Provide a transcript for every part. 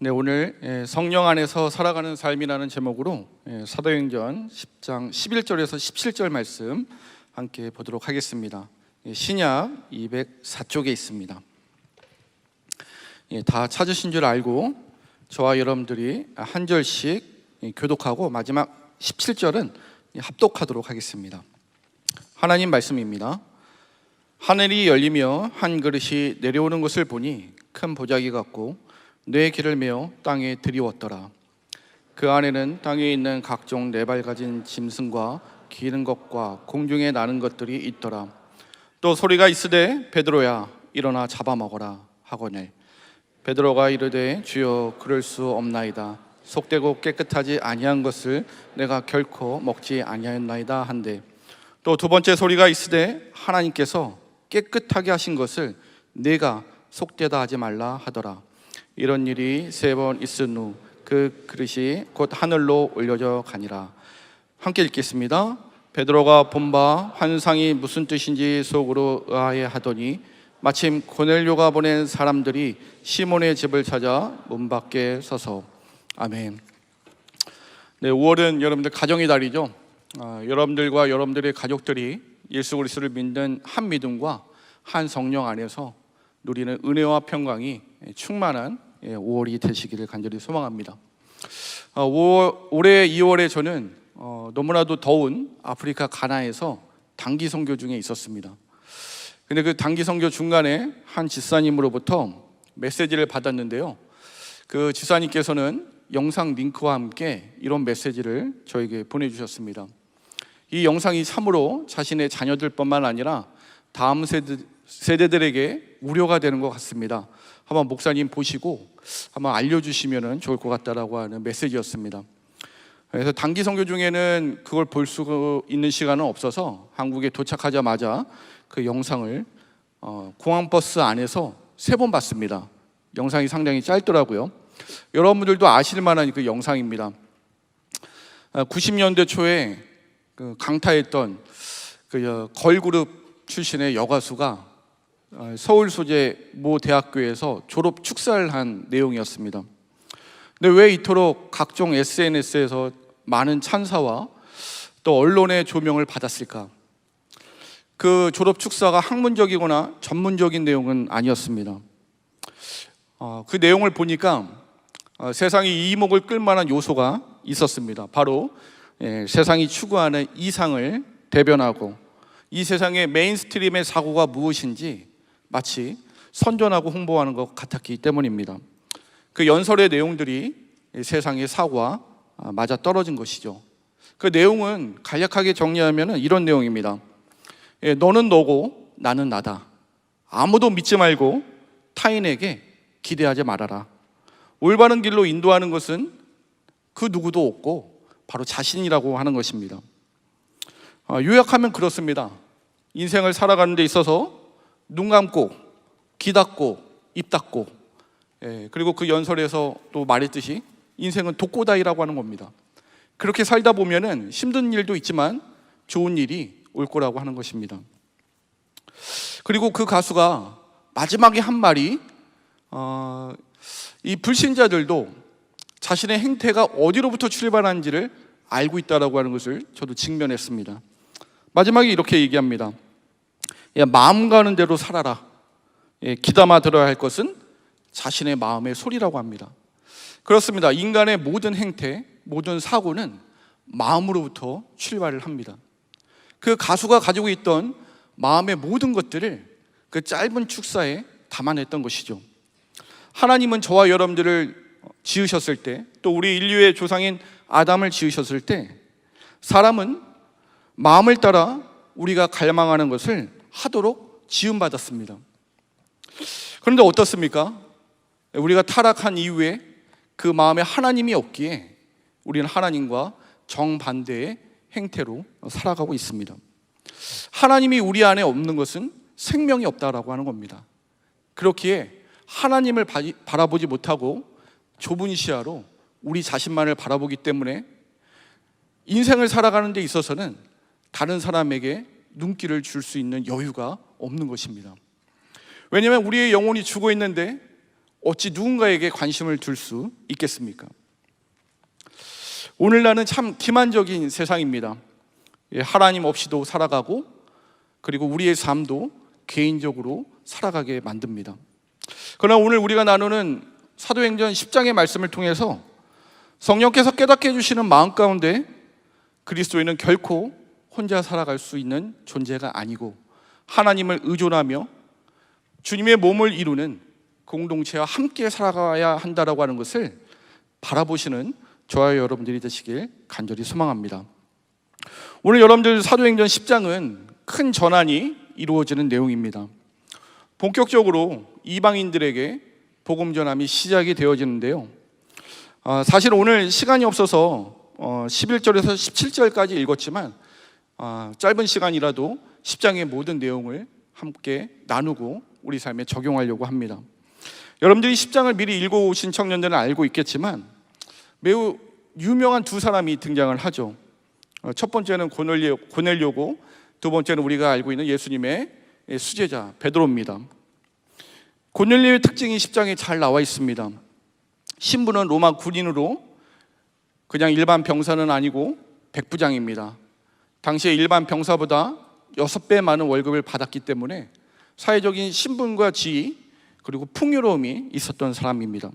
네, 오늘 성령 안에서 살아가는 삶이라는 제목으로 사도행전 10장 11절에서 17절 말씀 함께 보도록 하겠습니다. 신약 204쪽에 있습니다. 다 찾으신 줄 알고 저와 여러분들이 한 절씩 교독하고 마지막 17절은 합독하도록 하겠습니다. 하나님 말씀입니다. 하늘이 열리며 한 그릇이 내려오는 것을 보니 큰 보자기 같고 뇌 길을 메어 땅에 들이웠더라. 그 안에는 땅에 있는 각종 네 발 가진 짐승과 기는 것과 공중에 나는 것들이 있더라. 또 소리가 있으되 베드로야 일어나 잡아먹어라 하거늘 베드로가 이르되 주여 그럴 수 없나이다. 속되고 깨끗하지 아니한 것을 내가 결코 먹지 아니하였나이다 한데 또 두 번째 소리가 있으되 하나님께서 깨끗하게 하신 것을 내가 속되다 하지 말라 하더라. 이런 일이 세 번 있은 후 그 그릇이 곧 하늘로 올려져 가니라. 함께 읽겠습니다. 베드로가 본 바 환상이 무슨 뜻인지 속으로 의아해 하더니 마침 고넬료가 보낸 사람들이 시몬의 집을 찾아 문 밖에 서서 아멘. 네, 5월은 여러분들 가정의 달이죠. 여러분들과 여러분들의 가족들이 예수 그리스도를 믿는 한 믿음과 한 성령 안에서 누리는 은혜와 평강이 충만한 5월이 되시기를 간절히 소망합니다. 올해 2월에 저는 너무나도 더운 아프리카 가나에서 단기 선교 중에 있었습니다. 근데 그 단기 선교 중간에 한 집사님으로부터 메시지를 받았는데요. 그 집사님께서는 영상 링크와 함께 이런 메시지를 저에게 보내주셨습니다. 이 영상이 참으로 자신의 자녀들뿐만 아니라 다음 세대들에게 우려가 되는 것 같습니다. 한번 목사님 보시고 한번 알려주시면 좋을 것 같다라고 하는 메시지였습니다. 그래서 단기 선교 중에는 그걸 볼 수 있는 시간은 없어서 한국에 도착하자마자 그 영상을 공항버스 안에서 3번 봤습니다. 영상이 상당히 짧더라고요. 여러분들도 아실 만한 그 영상입니다. 90년대 초에 그 강타했던 그 걸그룹 출신의 여가수가 서울 소재 모 대학교에서 졸업 축사를 한 내용이었습니다. 근데 왜 이토록 각종 SNS에서 많은 찬사와 또 언론의 조명을 받았을까? 그 졸업 축사가 학문적이거나 전문적인 내용은 아니었습니다. 그 내용을 보니까 세상이 이목을 끌만한 요소가 있었습니다. 바로 세상이 추구하는 이상을 대변하고 이 세상의 메인스트림의 사고가 무엇인지 마치 선전하고 홍보하는 것 같았기 때문입니다. 그 연설의 내용들이 세상의 사고와 맞아 떨어진 것이죠. 그 내용은 간략하게 정리하면 이런 내용입니다. 너는 너고 나는 나다. 아무도 믿지 말고 타인에게 기대하지 말아라. 올바른 길로 인도하는 것은 그 누구도 없고 바로 자신이라고 하는 것입니다. 요약하면 그렇습니다. 인생을 살아가는 데 있어서 눈 감고 귀 닫고 입 닫고 그리고 그 연설에서 또 말했듯이 인생은 독고다이라고 하는 겁니다. 그렇게 살다 보면은 힘든 일도 있지만 좋은 일이 올 거라고 하는 것입니다. 그리고 그 가수가 마지막에 한 말이 이 불신자들도 자신의 행태가 어디로부터 출발하는지를 알고 있다라고 하는 것을 저도 직면했습니다. 마지막에 이렇게 얘기합니다. 마음 가는 대로 살아라. 귀담아 들어야 할 것은 자신의 마음의 소리라고 합니다. 그렇습니다. 인간의 모든 행태, 모든 사고는 마음으로부터 출발을 합니다. 그 가수가 가지고 있던 마음의 모든 것들을 그 짧은 축사에 담아냈던 것이죠. 하나님은 저와 여러분들을 지으셨을 때, 또 우리 인류의 조상인 아담을 지으셨을 때 사람은 마음을 따라 우리가 갈망하는 것을 하도록 지음받았습니다. 그런데 어떻습니까? 우리가 타락한 이후에 그 마음에 하나님이 없기에 우리는 하나님과 정반대의 행태로 살아가고 있습니다. 하나님이 우리 안에 없는 것은 생명이 없다라고 하는 겁니다. 그렇기에 하나님을 바라보지 못하고 좁은 시야로 우리 자신만을 바라보기 때문에 인생을 살아가는 데 있어서는 다른 사람에게 눈길을 줄 수 있는 여유가 없는 것입니다. 왜냐하면 우리의 영혼이 죽어 있는데 어찌 누군가에게 관심을 둘 수 있겠습니까? 오늘날은 참 기만적인 세상입니다. 하나님 없이도 살아가고, 그리고 우리의 삶도 개인적으로 살아가게 만듭니다. 그러나 오늘 우리가 나누는 사도행전 10장의 말씀을 통해서 성령께서 깨닫게 해주시는 마음 가운데 그리스도인은 결코 혼자 살아갈 수 있는 존재가 아니고, 하나님을 의존하며 주님의 몸을 이루는 공동체와 함께 살아가야 한다라고 하는 것을 바라보시는 저와 여러분들이 되시길 간절히 소망합니다. 오늘 여러분들 사도행전 10장은 큰 전환이 이루어지는 내용입니다. 본격적으로 이방인들에게 복음 전함이 시작이 되어지는데요. 사실 오늘 시간이 없어서 11절에서 17절까지 읽었지만 짧은 시간이라도 10장의 모든 내용을 함께 나누고 우리 삶에 적용하려고 합니다. 여러분들이 10장을 미리 읽어오신 청년들은 알고 있겠지만 매우 유명한 두 사람이 등장을 하죠. 첫 번째는 고넬료고, 두 번째는 우리가 알고 있는 예수님의 수제자 베드로입니다. 고넬료의 특징이 10장에 잘 나와 있습니다. 신분은 로마 군인으로 그냥 일반 병사는 아니고 백부장입니다. 당시에 일반 병사보다 6배 많은 월급을 받았기 때문에 사회적인 신분과 지위 그리고 풍요로움이 있었던 사람입니다.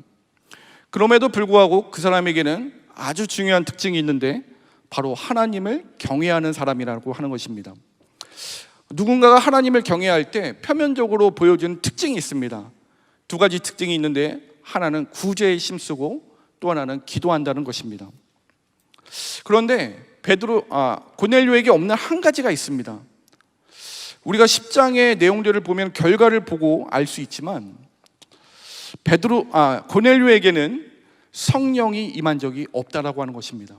그럼에도 불구하고 그 사람에게는 아주 중요한 특징이 있는데 바로 하나님을 경외하는 사람이라고 하는 것입니다. 누군가가 하나님을 경외할 때 표면적으로 보여주는 특징이 있습니다. 두 가지 특징이 있는데 하나는 구제에 힘쓰고 또 하나는 기도한다는 것입니다. 그런데 고넬료에게 없는 한 가지가 있습니다. 우리가 10장의 내용들을 보면 결과를 보고 알 수 있지만 고넬료에게는 성령이 임한 적이 없다라고 하는 것입니다.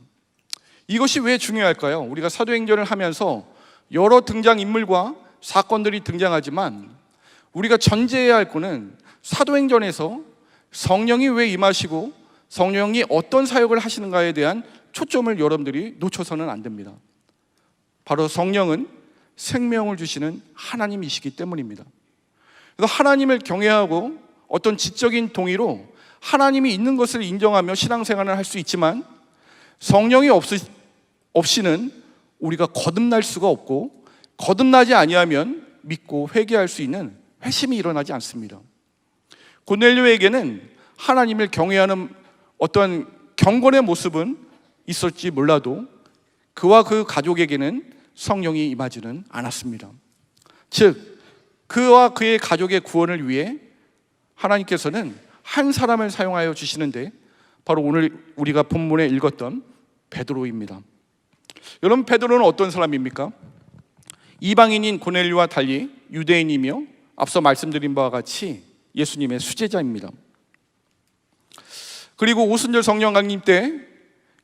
이것이 왜 중요할까요? 우리가 사도행전을 하면서 여러 등장인물과 사건들이 등장하지만 우리가 전제해야 할 것은 사도행전에서 성령이 왜 임하시고 성령이 어떤 사역을 하시는가에 대한 초점을 여러분들이 놓쳐서는 안 됩니다. 바로 성령은 생명을 주시는 하나님이시기 때문입니다. 그래서 하나님을 경외하고 어떤 지적인 동의로 하나님이 있는 것을 인정하며 신앙생활을 할 수 있지만 성령이 없이는 우리가 거듭날 수가 없고, 거듭나지 아니하면 믿고 회개할 수 있는 회심이 일어나지 않습니다. 고넬료에게는 하나님을 경외하는 어떤 경건의 모습은 있을지 몰라도 그와 그 가족에게는 성령이 임하지는 않았습니다. 즉 그와 그의 가족의 구원을 위해 하나님께서는 한 사람을 사용하여 주시는데 바로 오늘 우리가 본문에 읽었던 베드로입니다. 여러분, 베드로는 어떤 사람입니까? 이방인인 고넬료와 달리 유대인이며 앞서 말씀드린 바와 같이 예수님의 수제자입니다. 그리고 오순절 성령 강림 때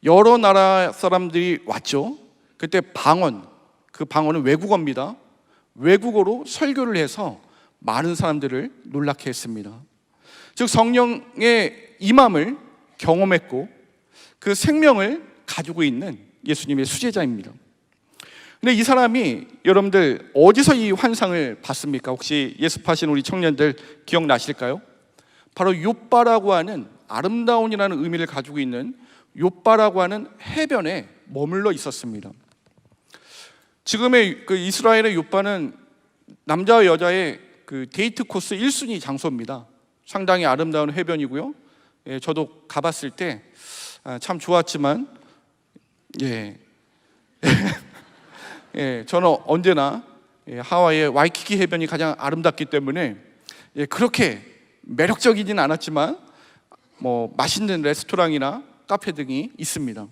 여러 나라 사람들이 왔죠. 그때 그 방언은 외국어입니다. 외국어로 설교를 해서 많은 사람들을 놀라게 했습니다. 즉 성령의 임함을 경험했고 그 생명을 가지고 있는 예수님의 수제자입니다. 근데 이 사람이 여러분들 어디서 이 환상을 봤습니까? 혹시 예습하신 우리 청년들 기억나실까요? 바로 욥바라고 하는 아름다운이라는 의미를 가지고 있는 욥바라고 하는 해변에 머물러 있었습니다. 지금의 그 이스라엘의 욥바는 남자와 여자의 그 데이트 코스 1순위 장소입니다. 상당히 아름다운 해변이고요. 저도 가봤을 때 참 좋았지만 저는 언제나 하와이의 와이키키 해변이 가장 아름답기 때문에 그렇게 매력적이진 않았지만 맛있는 레스토랑이나 카페 등이 있습니다.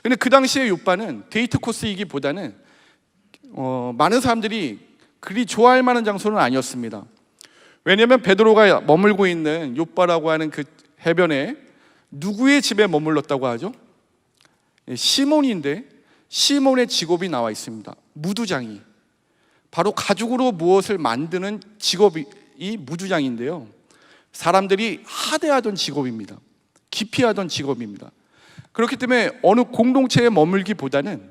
근데 그 당시에 욥바는 데이트 코스이기보다는 많은 사람들이 그리 좋아할 만한 장소는 아니었습니다. 왜냐하면 베드로가 머물고 있는 욥바라고 하는 그 해변에 누구의 집에 머물렀다고 하죠? 시몬인데 시몬의 직업이 나와 있습니다. 무두장이. 바로 가죽으로 무엇을 만드는 직업이 무두장인데요, 사람들이 하대하던 직업입니다. 기피하던 직업입니다. 그렇기 때문에 어느 공동체에 머물기보다는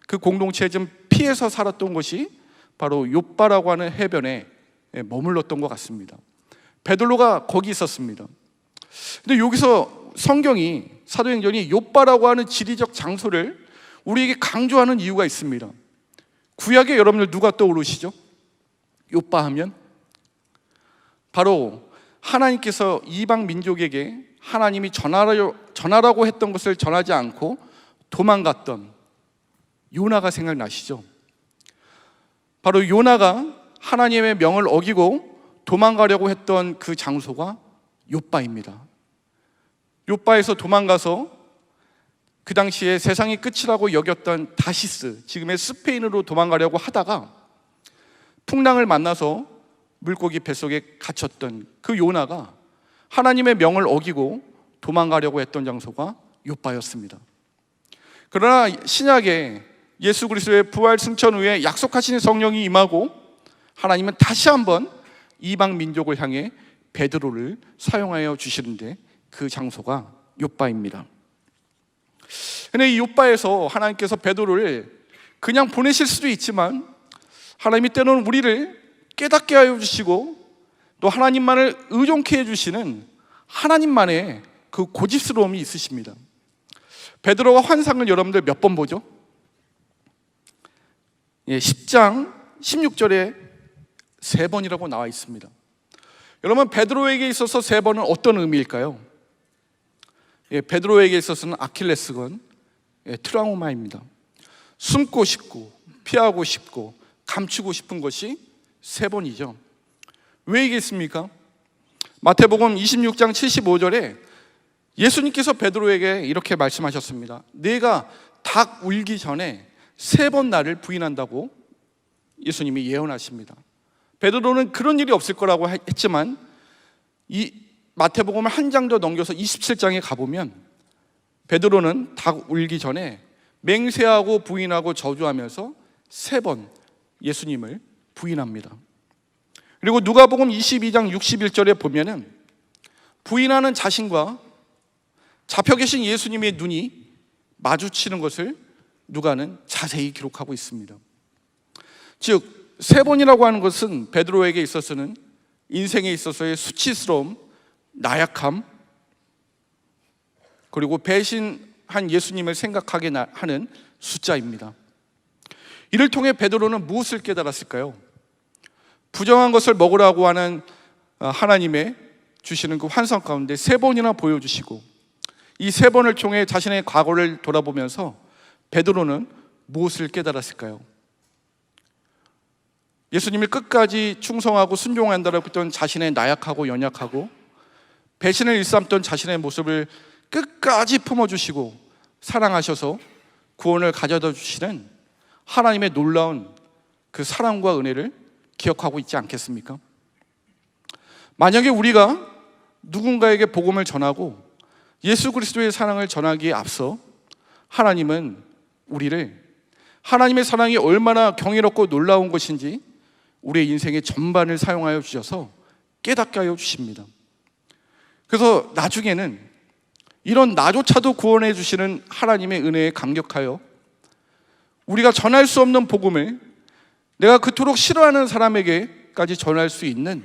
그 공동체에 좀 피해서 살았던 것이 바로 욥바라고 하는 해변에 머물렀던 것 같습니다. 베드로가 거기 있었습니다. 근데 여기서 성경이 사도행전이 요빠라고 하는 지리적 장소를 우리에게 강조하는 이유가 있습니다. 구약에 여러분들 누가 떠오르시죠? 요빠 하면 바로 하나님께서 이방 민족에게 하나님이 전하라고 했던 것을 전하지 않고 도망갔던 요나가 생각나시죠? 바로 요나가 하나님의 명을 어기고 도망가려고 했던 그 장소가 요빠입니다. 요빠에서 도망가서 그 당시에 세상의 끝이라고 여겼던 다시스, 지금의 스페인으로 도망가려고 하다가 풍랑을 만나서 물고기 뱃속에 갇혔던 그 요나가 하나님의 명을 어기고 도망가려고 했던 장소가 요빠였습니다. 그러나 신약에 예수 그리스도의 부활 승천 후에 약속하신 성령이 임하고 하나님은 다시 한번 이방 민족을 향해 베드로를 사용하여 주시는데 그 장소가 요빠입니다. 근데 이 요빠에서 하나님께서 베드로를 그냥 보내실 수도 있지만 하나님이 때로는 우리를 깨닫게 하여 주시고 또 하나님만을 의존케 해주시는 하나님만의 그 고집스러움이 있으십니다. 베드로가 환상을 여러분들 몇 번 보죠? 10장 16절에 3번이라고 나와 있습니다. 여러분, 베드로에게 있어서 3번은 어떤 의미일까요? 베드로에게 있어서는 아킬레스건, 트라우마입니다. 숨고 싶고 피하고 싶고 감추고 싶은 것이 3번이죠. 왜 이겠습니까? 마태복음 26장 75절에 예수님께서 베드로에게 이렇게 말씀하셨습니다. 네가 닭 울기 전에 3번 나를 부인한다고 예수님이 예언하십니다. 베드로는 그런 일이 없을 거라고 했지만 이 마태복음을 한 장 더 넘겨서 27장에 가보면 베드로는 닭 울기 전에 맹세하고 부인하고 저주하면서 3번 예수님을 부인합니다. 그리고 누가복음 22장 61절에 보면은 부인하는 자신과 잡혀 계신 예수님의 눈이 마주치는 것을 누가는 자세히 기록하고 있습니다. 즉 3번이라고 하는 것은 베드로에게 있어서는 인생에 있어서의 수치스러움, 나약함, 그리고 배신한 예수님을 생각하게 하는 숫자입니다. 이를 통해 베드로는 무엇을 깨달았을까요? 부정한 것을 먹으라고 하는 하나님의 주시는 그 환상 가운데 3번이나 보여주시고 이 3번을 통해 자신의 과거를 돌아보면서 베드로는 무엇을 깨달았을까요? 예수님을 끝까지 충성하고 순종한다라고 했던 자신의 나약하고 연약하고 배신을 일삼던 자신의 모습을 끝까지 품어주시고 사랑하셔서 구원을 가져다 주시는 하나님의 놀라운 그 사랑과 은혜를 기억하고 있지 않겠습니까? 만약에 우리가 누군가에게 복음을 전하고 예수 그리스도의 사랑을 전하기에 앞서 하나님은 우리를 하나님의 사랑이 얼마나 경이롭고 놀라운 것인지 우리의 인생의 전반을 사용하여 주셔서 깨닫게 하여 주십니다. 그래서 나중에는 이런 나조차도 구원해 주시는 하나님의 은혜에 감격하여 우리가 전할 수 없는 복음을 내가 그토록 싫어하는 사람에게까지 전할 수 있는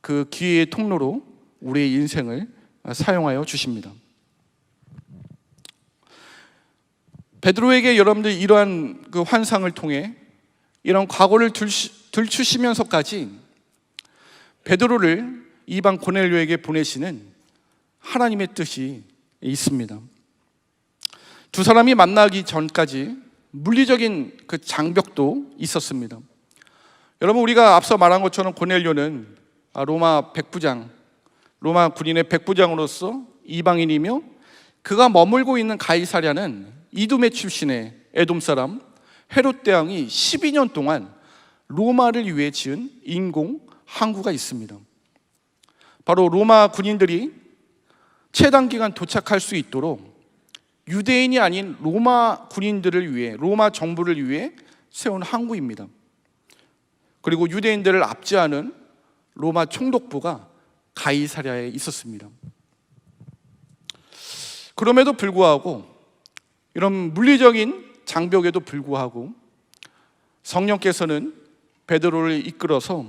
그 기회의 통로로 우리의 인생을 사용하여 주십니다. 베드로에게 여러분들 이러한 그 환상을 통해 이런 과거를 들추시면서까지 베드로를 이방 고넬료에게 보내시는 하나님의 뜻이 있습니다. 두 사람이 만나기 전까지 물리적인 그 장벽도 있었습니다. 여러분, 우리가 앞서 말한 것처럼 고넬료는 로마 백부장, 로마 군인의 백부장으로서 이방인이며 그가 머물고 있는 가이사랴는 이두메 출신의 에돔 사람 헤롯 대왕이 12년 동안 로마를 위해 지은 인공 항구가 있습니다. 바로 로마 군인들이 최단 기간 도착할 수 있도록 유대인이 아닌 로마 군인들을 위해, 로마 정부를 위해 세운 항구입니다. 그리고 유대인들을 압제하는 로마 총독부가 가이사랴에 있었습니다. 그럼에도 불구하고 이런 물리적인 장벽에도 불구하고 성령께서는 베드로를 이끌어서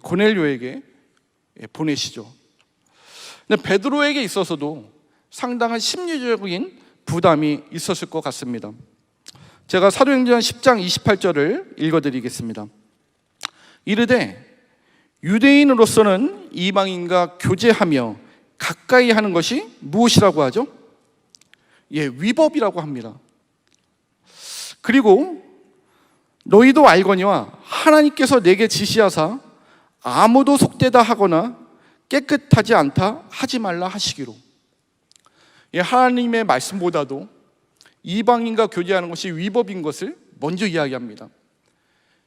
고넬료에게 보내시죠. 근데 베드로에게 있어서도 상당한 심리적인 부담이 있었을 것 같습니다. 제가 사도행전 10장 28절을 읽어드리겠습니다. 이르되 유대인으로서는 이방인과 교제하며 가까이 하는 것이 무엇이라고 하죠? 위법이라고 합니다. 그리고 너희도 알거니와 하나님께서 내게 지시하사 아무도 속되다 하거나 깨끗하지 않다 하지 말라 하시기로. 하나님의 말씀보다도 이방인과 교제하는 것이 위법인 것을 먼저 이야기합니다.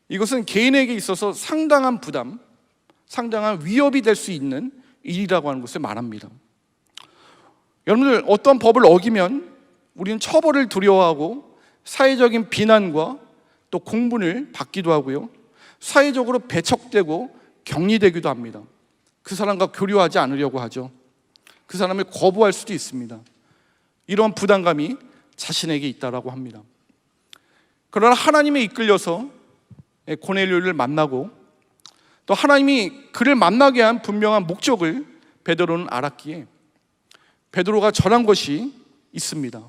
이것은 개인에게 있어서 상당한 부담, 상당한 위협이 될 수 있는 일이라고 하는 것을 말합니다. 여러분들, 어떤 법을 어기면 우리는 처벌을 두려워하고 사회적인 비난과 또 공분을 받기도 하고요, 사회적으로 배척되고 격리되기도 합니다. 그 사람과 교류하지 않으려고 하죠. 그 사람을 거부할 수도 있습니다. 이런 부담감이 자신에게 있다라고 합니다. 그러나 하나님에 이끌려서 고넬료를 만나고 또 하나님이 그를 만나게 한 분명한 목적을 베드로는 알았기에 베드로가 전한 것이 있습니다.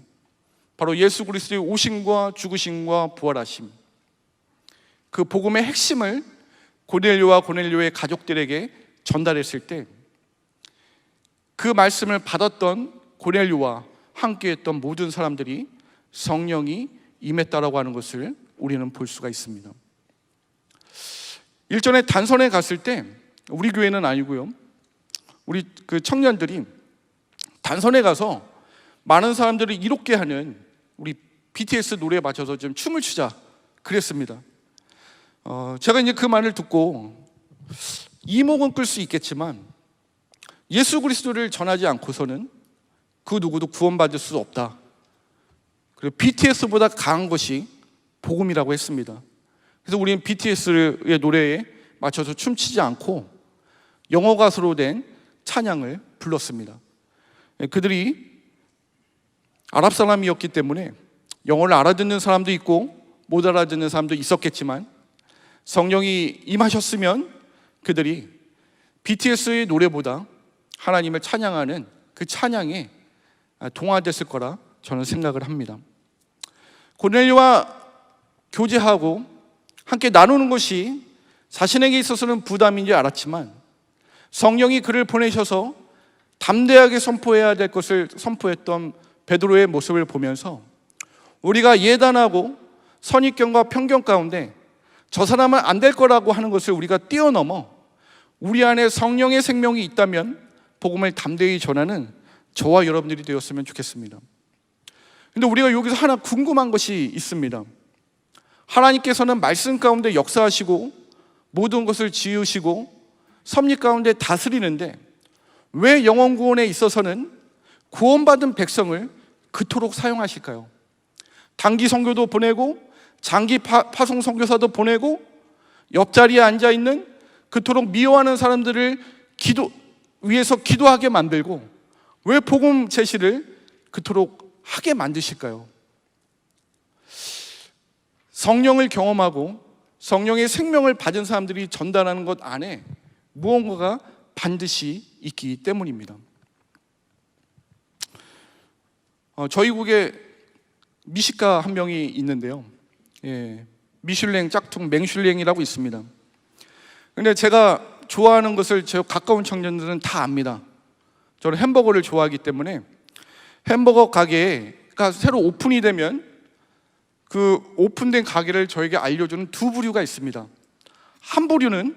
바로 예수 그리스도의 오심과 죽으심과 부활하심, 그 복음의 핵심을 고넬료와 고넬료의 가족들에게 전달했을 때 그 말씀을 받았던 고넬료와 함께했던 모든 사람들이 성령이 임했다라고 하는 것을 우리는 볼 수가 있습니다. 일전에 단선에 갔을 때, 우리 교회는 아니고요, 우리 그 청년들이 단선에 가서 많은 사람들을 이롭게 하는 우리 BTS 노래에 맞춰서 좀 춤을 추자 그랬습니다. 제가 이제 그 말을 듣고 이목은 끌 수 있겠지만 예수 그리스도를 전하지 않고서는 그 누구도 구원받을 수 없다. 그리고 BTS보다 강한 것이 복음이라고 했습니다. 그래서 우리는 BTS의 노래에 맞춰서 춤추지 않고 영어 가수로 된 찬양을 불렀습니다. 그들이 아랍 사람이었기 때문에 영어를 알아듣는 사람도 있고 못 알아듣는 사람도 있었겠지만 성령이 임하셨으면 그들이 BTS의 노래보다 하나님을 찬양하는 그 찬양에 동화됐을 거라 저는 생각을 합니다. 고넬료와 교제하고 함께 나누는 것이 자신에게 있어서는 부담인지 알았지만 성령이 그를 보내셔서 담대하게 선포해야 될 것을 선포했던 베드로의 모습을 보면서 우리가 예단하고 선입견과 편견 가운데 저 사람은 안 될 거라고 하는 것을 우리가 뛰어넘어 우리 안에 성령의 생명이 있다면 복음을 담대히 전하는 저와 여러분들이 되었으면 좋겠습니다. 근데 우리가 여기서 하나 궁금한 것이 있습니다. 하나님께서는 말씀 가운데 역사하시고 모든 것을 지으시고 섭리 가운데 다스리는데 왜 영혼 구원에 있어서는 구원받은 백성을 그토록 사용하실까요? 단기 선교도 보내고 장기 파송 선교사도 보내고 옆자리에 앉아있는 그토록 미워하는 사람들을 위해서 기도하게 만들고 왜 복음 제시를 그토록 하게 만드실까요? 성령을 경험하고 성령의 생명을 받은 사람들이 전달하는 것 안에 무언가가 반드시 있기 때문입니다. 저희 국에 미식가 한 명이 있는데요, 미슐랭 짝퉁 맹슐랭이라고 있습니다. 근데 제가 좋아하는 것을 제 가까운 청년들은 다 압니다. 저는 햄버거를 좋아하기 때문에 햄버거 가게가 새로 오픈이 되면 그 오픈된 가게를 저에게 알려주는 두 부류가 있습니다. 한 부류는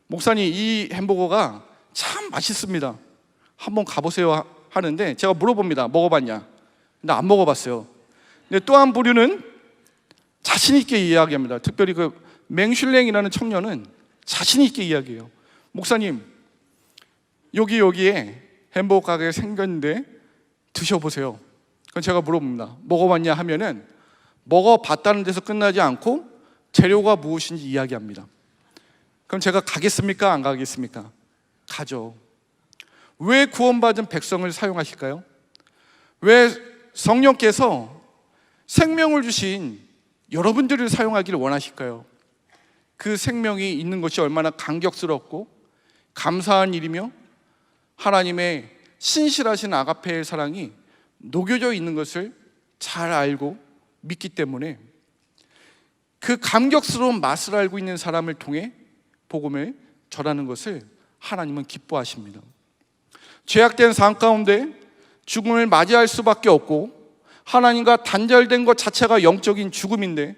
목사님 이 햄버거가 참 맛있습니다, 한번 가보세요 하는데 제가 물어봅니다. 먹어봤냐? 근데 안 먹어봤어요. 근데 또 한 부류는 자신 있게 이야기합니다. 특별히 그 맹슐랭이라는 청년은 자신 있게 이야기해요. 목사님 여기에 햄버거 가게 생겼는데 드셔보세요. 그럼 제가 물어봅니다. 먹어봤냐 하면은 먹어봤다는 데서 끝나지 않고 재료가 무엇인지 이야기합니다. 그럼 제가 가겠습니까? 안 가겠습니까? 가죠. 왜 구원받은 백성을 사용하실까요? 왜 성령께서 생명을 주신 여러분들을 사용하기를 원하실까요? 그 생명이 있는 것이 얼마나 감격스럽고 감사한 일이며 하나님의 신실하신 아가페의 사랑이 녹여져 있는 것을 잘 알고 믿기 때문에 그 감격스러운 맛을 알고 있는 사람을 통해 복음을 전하는 것을 하나님은 기뻐하십니다. 죄악된 삶 가운데 죽음을 맞이할 수밖에 없고 하나님과 단절된 것 자체가 영적인 죽음인데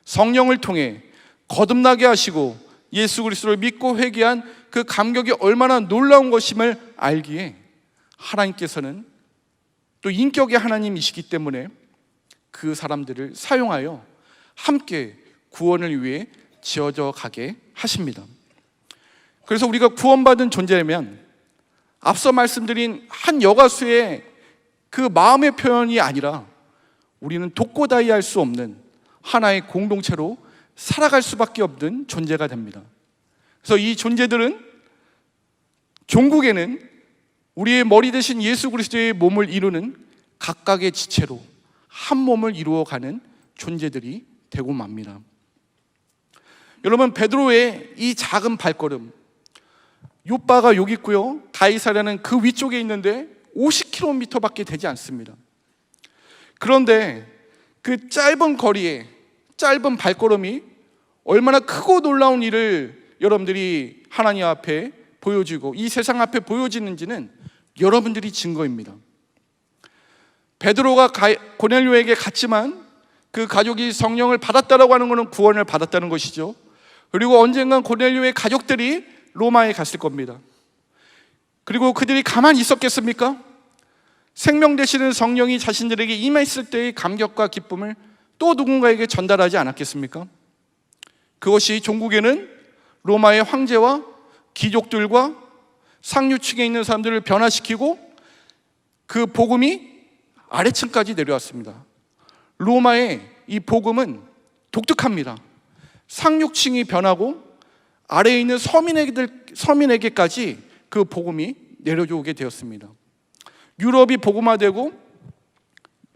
성령을 통해 거듭나게 하시고 예수 그리스도를 믿고 회개한 그 감격이 얼마나 놀라운 것임을 알기에 하나님께서는 또 인격의 하나님이시기 때문에 그 사람들을 사용하여 함께 구원을 위해 지어져 가게 하십니다. 그래서 우리가 구원받은 존재라면 앞서 말씀드린 한 여가수의 그 마음의 표현이 아니라 우리는 독고다이할 수 없는 하나의 공동체로 살아갈 수밖에 없는 존재가 됩니다. 그래서 이 존재들은 종국에는 우리의 머리 대신 예수 그리스도의 몸을 이루는 각각의 지체로 한 몸을 이루어가는 존재들이 되고 맙니다. 여러분, 베드로의 이 작은 발걸음, 요바가 여기 있고요, 가이사랴는 그 위쪽에 있는데 50km밖에 되지 않습니다. 그런데 그 짧은 거리에 짧은 발걸음이 얼마나 크고 놀라운 일을 여러분들이 하나님 앞에 보여주고 이 세상 앞에 보여지는지는 여러분들이 증거입니다. 베드로가 고넬료에게 갔지만 그 가족이 성령을 받았다라고 하는 것은 구원을 받았다는 것이죠. 그리고 언젠간 고넬료의 가족들이 로마에 갔을 겁니다. 그리고 그들이 가만히 있었겠습니까? 생명 되시는 성령이 자신들에게 임했을 때의 감격과 기쁨을 또 누군가에게 전달하지 않았겠습니까? 그것이 종국에는 로마의 황제와 귀족들과 상류층에 있는 사람들을 변화시키고 그 복음이 아래층까지 내려왔습니다. 로마의 이 복음은 독특합니다. 상류층이 변하고 아래에 있는 서민에게까지 그 복음이 내려오게 되었습니다. 유럽이 복음화되고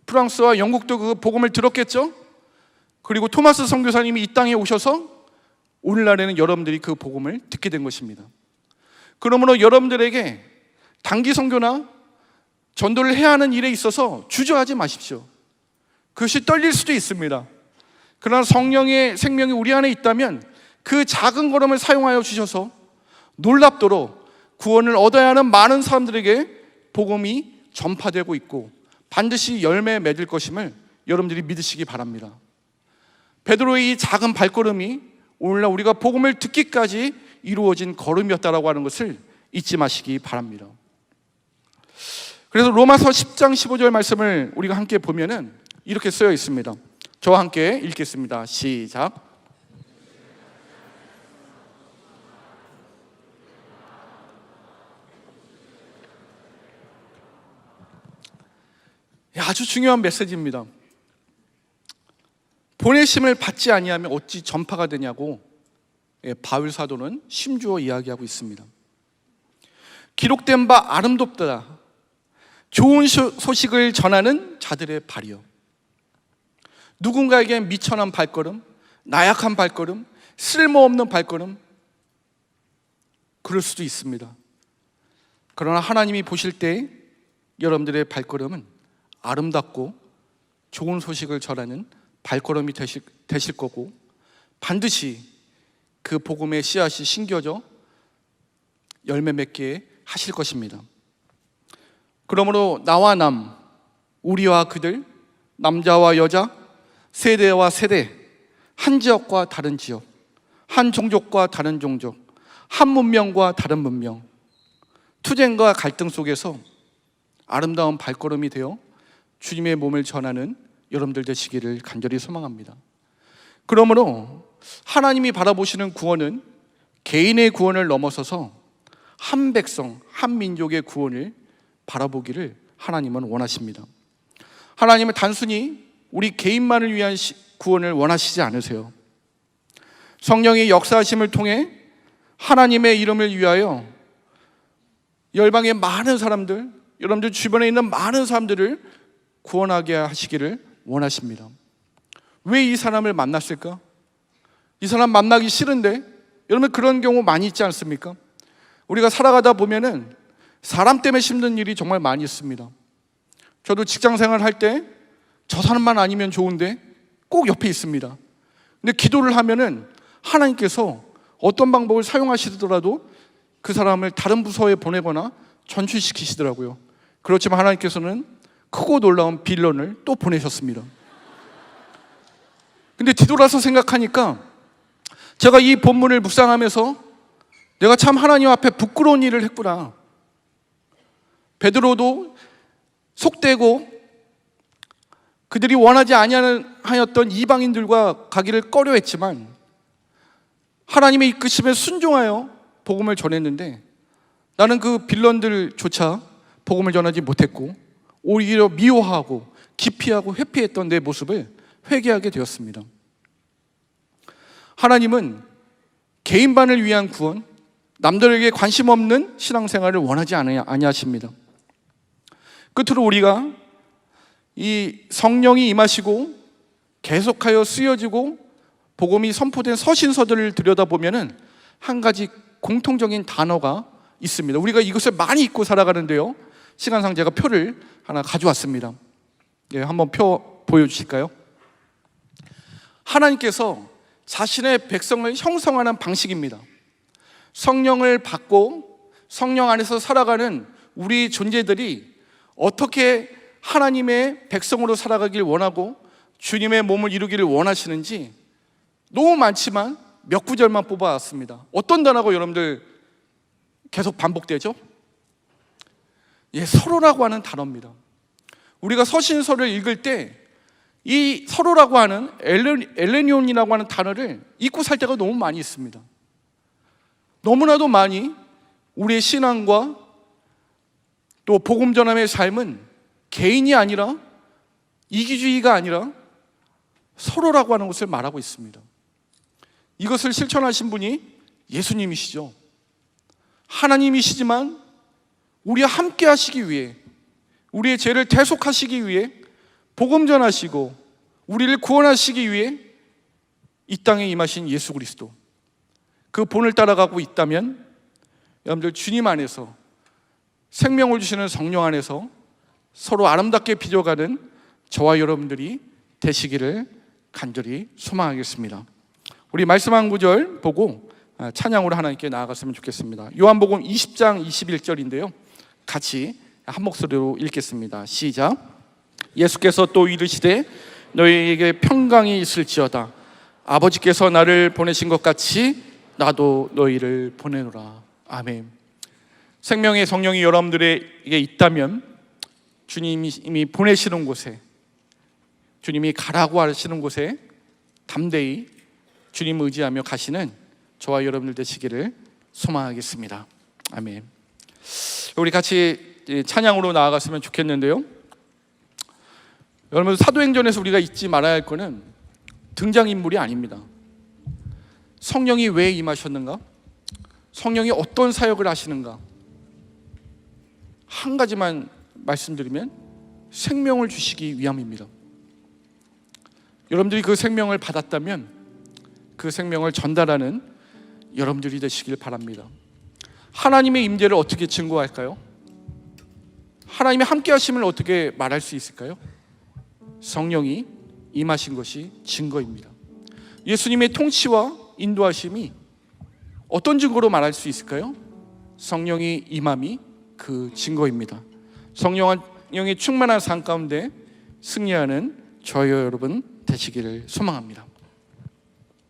프랑스와 영국도 그 복음을 들었겠죠. 그리고 토마스 선교사님이 이 땅에 오셔서 오늘날에는 여러분들이 그 복음을 듣게 된 것입니다. 그러므로 여러분들에게 단기 선교나 전도를 해야 하는 일에 있어서 주저하지 마십시오. 그것이 떨릴 수도 있습니다. 그러나 성령의 생명이 우리 안에 있다면 그 작은 걸음을 사용하여 주셔서 놀랍도록 구원을 얻어야 하는 많은 사람들에게 복음이 전파되고 있고 반드시 열매 맺을 것임을 여러분들이 믿으시기 바랍니다. 베드로의 이 작은 발걸음이 오늘날 우리가 복음을 듣기까지 이루어진 걸음이었다라고 하는 것을 잊지 마시기 바랍니다. 그래서 로마서 10장 15절 말씀을 우리가 함께 보면은 이렇게 쓰여 있습니다. 저와 함께 읽겠습니다. 시작. 아주 중요한 메시지입니다. 보내심을 받지 아니하면 어찌 전파가 되냐고 바울 사도는 심주어 이야기하고 있습니다. 기록된 바 아름답다. 좋은 소식을 전하는 자들의 발이요. 누군가에겐 미천한 발걸음, 나약한 발걸음, 쓸모없는 발걸음, 그럴 수도 있습니다. 그러나 하나님이 보실 때 여러분들의 발걸음은 아름답고 좋은 소식을 전하는 발걸음이 되실 거고 반드시 그 복음의 씨앗이 심겨져 열매 맺게 하실 것입니다. 그러므로 나와 남, 우리와 그들, 남자와 여자, 세대와 세대, 한 지역과 다른 지역, 한 종족과 다른 종족, 한 문명과 다른 문명, 투쟁과 갈등 속에서 아름다운 발걸음이 되어 주님의 몸을 전하는 여러분들 되시기를 간절히 소망합니다. 그러므로 하나님이 바라보시는 구원은 개인의 구원을 넘어서서 한 백성, 한 민족의 구원을 바라보기를 하나님은 원하십니다. 하나님은 단순히 우리 개인만을 위한 구원을 원하시지 않으세요. 성령의 역사하심을 통해 하나님의 이름을 위하여 열방의 많은 사람들, 여러분들 주변에 있는 많은 사람들을 구원하게 하시기를 원하십니다. 왜 이 사람을 만났을까? 이 사람 만나기 싫은데, 여러분 그런 경우 많이 있지 않습니까? 우리가 살아가다 보면은 사람 때문에 힘든 일이 정말 많이 있습니다. 저도 직장 생활 할 때 저 사람만 아니면 좋은데 꼭 옆에 있습니다. 근데 기도를 하면은 하나님께서 어떤 방법을 사용하시더라도 그 사람을 다른 부서에 보내거나 전출시키시더라고요. 그렇지만 하나님께서는 크고 놀라운 빌런을 또 보내셨습니다. 근데 뒤돌아서 생각하니까 제가 이 본문을 묵상하면서 내가 참 하나님 앞에 부끄러운 일을 했구나. 베드로도 속되고 그들이 원하지 아니하였던 이방인들과 가기를 꺼려했지만 하나님의 이끄심에 순종하여 복음을 전했는데 나는 그 빌런들조차 복음을 전하지 못했고 오히려 미워하고 기피하고 회피했던 내 모습을 회개하게 되었습니다. 하나님은 개인만을 위한 구원, 남들에게 관심 없는 신앙생활을 원하지 아니하십니다. 끝으로 우리가 이 성령이 임하시고 계속하여 쓰여지고 복음이 선포된 서신서들을 들여다보면 한 가지 공통적인 단어가 있습니다. 우리가 이것을 많이 잊고 살아가는데요, 시간상 제가 표를 하나 가져왔습니다. 예, 한번 표 보여주실까요? 하나님께서 자신의 백성을 형성하는 방식입니다. 성령을 받고 성령 안에서 살아가는 우리 존재들이 어떻게 하나님의 백성으로 살아가길 원하고 주님의 몸을 이루기를 원하시는지 너무 많지만 몇 구절만 뽑아왔습니다. 어떤 단어가 여러분들 계속 반복되죠? 예, 서로라고 하는 단어입니다. 우리가 서신서를 읽을 때 이 서로라고 하는 엘레니온이라고 하는 단어를 잊고 살 때가 너무 많이 있습니다. 너무나도 많이 우리의 신앙과 또 복음 전함의 삶은 개인이 아니라 이기주의가 아니라 서로라고 하는 것을 말하고 있습니다. 이것을 실천하신 분이 예수님이시죠. 하나님이시지만 우리와 함께 하시기 위해, 우리의 죄를 대속하시기 위해 복음 전하시고 우리를 구원하시기 위해 이 땅에 임하신 예수 그리스도, 그 본을 따라가고 있다면 여러분들 주님 안에서, 생명을 주시는 성령 안에서 서로 아름답게 빚어가는 저와 여러분들이 되시기를 간절히 소망하겠습니다. 우리 말씀 한 구절 보고 찬양으로 하나님께 나아갔으면 좋겠습니다. 요한복음 20장 21절인데요, 같이 한 목소리로 읽겠습니다. 시작. 예수께서 또 이르시되 너희에게 평강이 있을지어다. 아버지께서 나를 보내신 것 같이 나도 너희를 보내노라. 아멘. 생명의 성령이 여러분들에게 있다면 주님이 이미 보내시는 곳에, 주님이 가라고 하시는 곳에 담대히 주님 의지하며 가시는 저와 여러분들 되시기를 소망하겠습니다. 아멘. 우리 같이 찬양으로 나아갔으면 좋겠는데요, 여러분 사도행전에서 우리가 잊지 말아야 할 것은 등장인물이 아닙니다. 성령이 왜 임하셨는가? 성령이 어떤 사역을 하시는가? 한 가지만 말씀드리면 생명을 주시기 위함입니다. 여러분들이 그 생명을 받았다면 그 생명을 전달하는 여러분들이 되시길 바랍니다. 하나님의 임재를 어떻게 증거할까요? 하나님의 함께 하심을 어떻게 말할 수 있을까요? 성령이 임하신 것이 증거입니다. 예수님의 통치와 인도하심이 어떤 증거로 말할 수 있을까요? 성령이 임함이 그 증거입니다. 성령의 충만한 삶 가운데 승리하는 저희 여러분 되시기를 소망합니다.